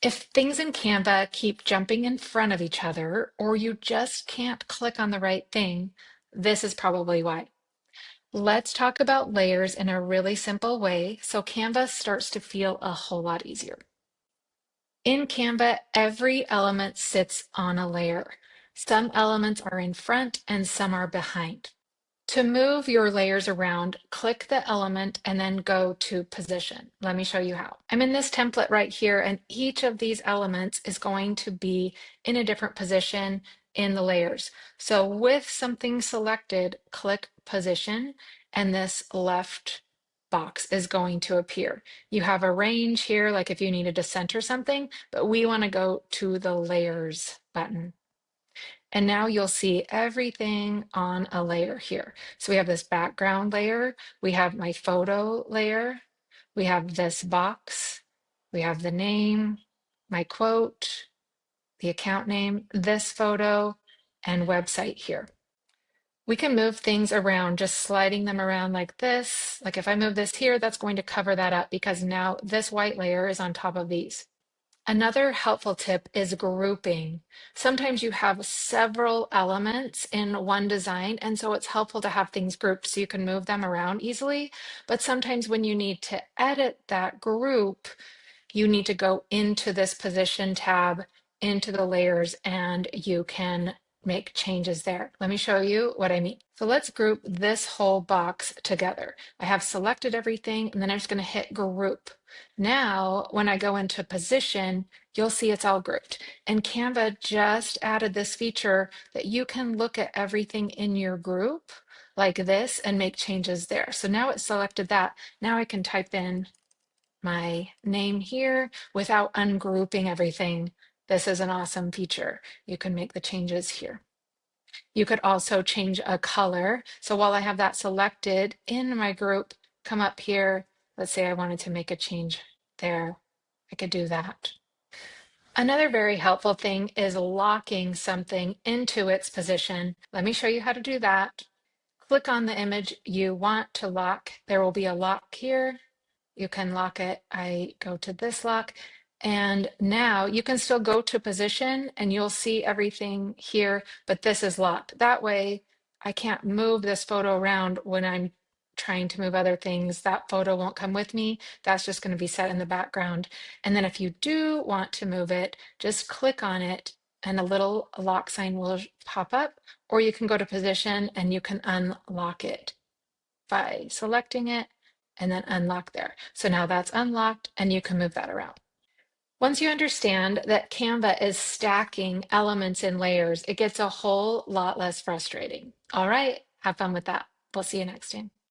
If things in Canva keep jumping in front of each other, or you just can't click on the right thing, this is probably why. Let's talk about layers in a really simple way so Canva starts to feel a whole lot easier. In Canva, every element sits on a layer. Some elements are in front and some are behind. To move your layers around, click the element and then go to position. Let me show you how. I'm in this template right here, and each of these elements is going to be in a different position in the layers. So with something selected, click position, and this left box is going to appear. You have a range here, like if you needed to center something, but we want to go to the layers button. And now you'll see everything on a layer here. So we have this background layer, we have my photo layer, we have this box, we have the name, my quote, the account name, this photo, and website here. We can move things around, just sliding them around like this. Like if I move this here, that's going to cover that up because now this white layer is on top of these. Another helpful tip is grouping. Sometimes you have several elements in one design, and so it's helpful to have things grouped so you can move them around easily. But sometimes when you need to edit that group, you need to go into this position tab, into the layers, and you can make changes there. Let me show you what I mean. So let's group this whole box together. I have selected everything, and then I'm just going to hit group. Now, when I go into position, you'll see it's all grouped. And Canva just added this feature that you can look at everything in your group like this and make changes there. So now it's selected that. Now I can type in my name here without ungrouping everything. This is an awesome feature. You can make the changes here. You could also change a color. So while I have that selected in my group, come up here. Let's say I wanted to make a change there. I could do that. Another very helpful thing is locking something into its position. Let me show you how to do that. Click on the image you want to lock. There will be a lock here. You can lock it. I go to this lock, and now you can still go to position and you'll see everything here, but this is locked. That way I can't move this photo around when I'm trying to move other things. That photo won't come with me. That's just going to be set in the background. And then if you do want to move it, just click on it and a little lock sign will pop up, or you can go to position and you can unlock it by selecting it and then unlock there. So now that's unlocked and you can move that around. Once you understand that Canva is stacking elements in layers, it gets a whole lot less frustrating. All right, have fun with that. We'll see you next time.